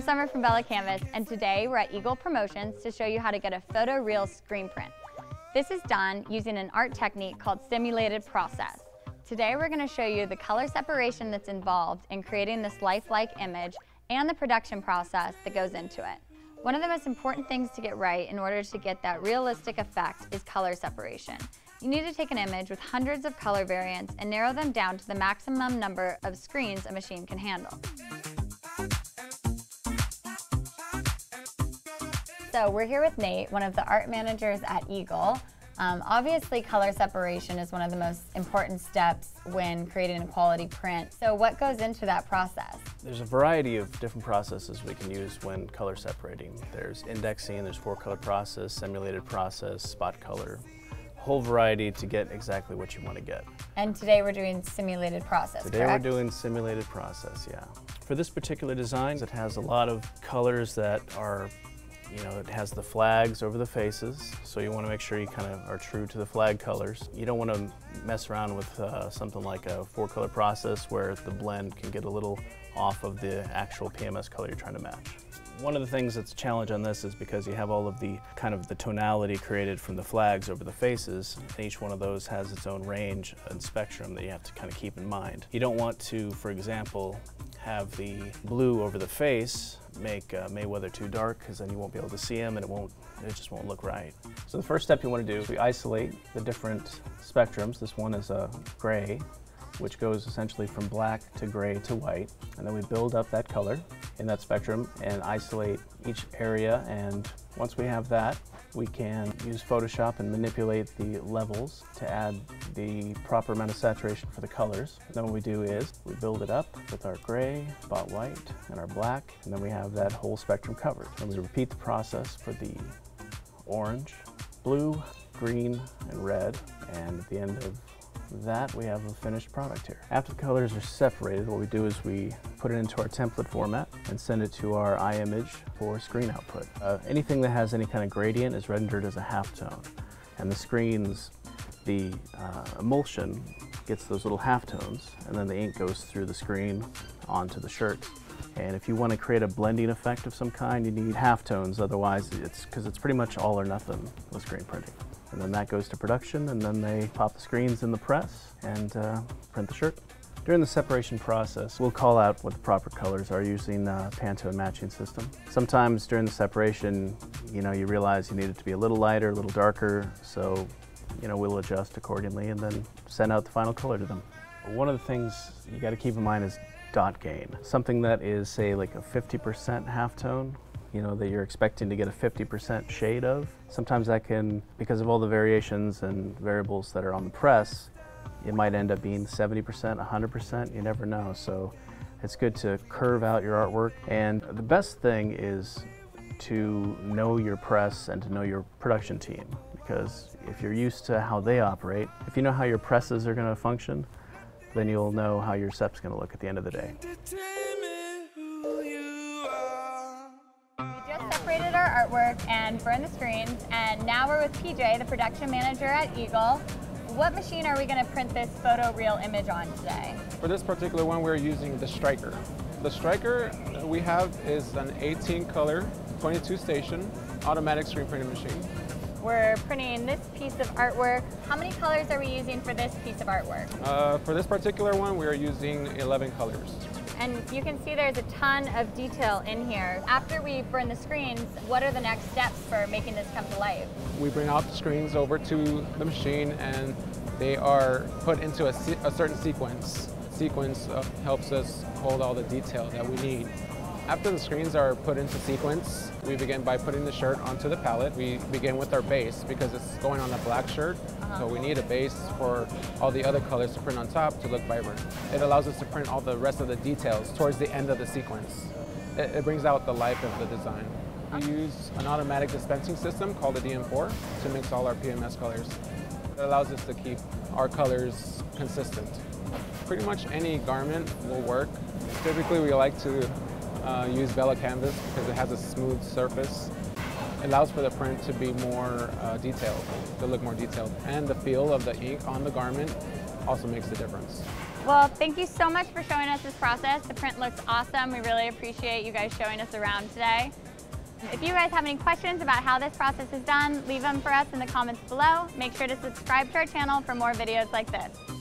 Summer from BELLA+CANVAS, and today we're at Eagle Promotions to show you how to get a photoreal screen print. This is done using an art technique called simulated process. Today we're going to show you the color separation that's involved in creating this lifelike image and the production process that goes into it. One of the most important things to get right in order to get that realistic effect is color separation. You need to take an image with hundreds of color variants and narrow them down to the maximum number of screens a machine can handle. So we're here with Nate, one of the art managers at Eagle. Obviously, color separation is one of the most important steps when creating a quality print. So what goes into that process? There's a variety of different processes we can use when color separating. There's indexing, there's four-color process, simulated process, spot color, a whole variety to get exactly what you want to get. And today we're doing simulated process, Today correct? We're doing simulated process, yeah. For this particular design, it has a lot of colors that are, it has the flags over the faces, so you want to make sure you kind of are true to the flag colors. You don't want to mess around with something like a four-color process where the blend can get a little off of the actual PMS color you're trying to match. One of the things that's a challenge on this is because you have all of the the tonality created from the flags over the faces, and each one of those has its own range and spectrum that you have to kind of keep in mind. You don't want to, for example, have the blue over the face make Mayweather too dark, because then you won't be able to see him and it just won't look right. So the first step you want to do is we isolate the different spectrums. This one is a gray, which goes essentially from black to gray to white, and then we build up that color in that spectrum and isolate each area, and once we have that, we can use Photoshop and manipulate the levels to add the proper amount of saturation for the colors. And then what we do is we build it up with our gray, spot white, and our black, and then we have that whole spectrum covered. And we repeat the process for the orange, blue, green, and red, and at the end of that we have a finished product here. After the colors are separated, what we do is we put it into our template format and send it to our iMage for screen output. Anything that has any kind of gradient is rendered as a halftone, and the screens, the emulsion gets those little halftones, and then the ink goes through the screen onto the shirt. And if you want to create a blending effect of some kind, you need halftones, otherwise because it's pretty much all or nothing with screen printing. And then that goes to production, and then they pop the screens in the press and print the shirt. During the separation process, we'll call out what the proper colors are using Pantone matching system. Sometimes during the separation, you realize you need it to be a little lighter, a little darker, so we'll adjust accordingly and then send out the final color to them. One of the things you got to keep in mind is dot gain. Something that is, say, like a 50% halftone, that you're expecting to get a 50% shade of. Sometimes that can, because of all the variations and variables that are on the press, it might end up being 70%, 100%, you never know. So it's good to curve out your artwork. And the best thing is to know your press and to know your production team, because if you're used to how they operate, if you know how your presses are going to function, then you'll know how your sep's going to look at the end of the day. Separated our artwork and burned the screens, and now we're with PJ, the production manager at Eagle. What machine are we going to print this photoreal image on today? For this particular one, we're using the Striker. The Striker we have is an 18 color, 22 station, automatic screen printing machine. We're printing this piece of artwork. How many colors are we using for this piece of artwork? For this particular one, we are using 11 colors. And you can see there's a ton of detail in here. After we burn the screens, what are the next steps for making this come to life? We bring out the screens over to the machine, and they are put into a certain sequence. Sequence helps us hold all the detail that we need. After the screens are put into sequence, we begin by putting the shirt onto the palette. We begin with our base because it's going on a black shirt, so we need a base for all the other colors to print on top to look vibrant. It allows us to print all the rest of the details towards the end of the sequence. It brings out the life of the design. We use an automatic dispensing system called the DM4 to mix all our PMS colors. It allows us to keep our colors consistent. Pretty much any garment will work. Typically we like to use BELLA+CANVAS because it has a smooth surface. It allows for the print to be more detailed, to look more detailed. And the feel of the ink on the garment also makes the difference. Well, thank you so much for showing us this process. The print looks awesome. We really appreciate you guys showing us around today. If you guys have any questions about how this process is done, leave them for us in the comments below. Make sure to subscribe to our channel for more videos like this.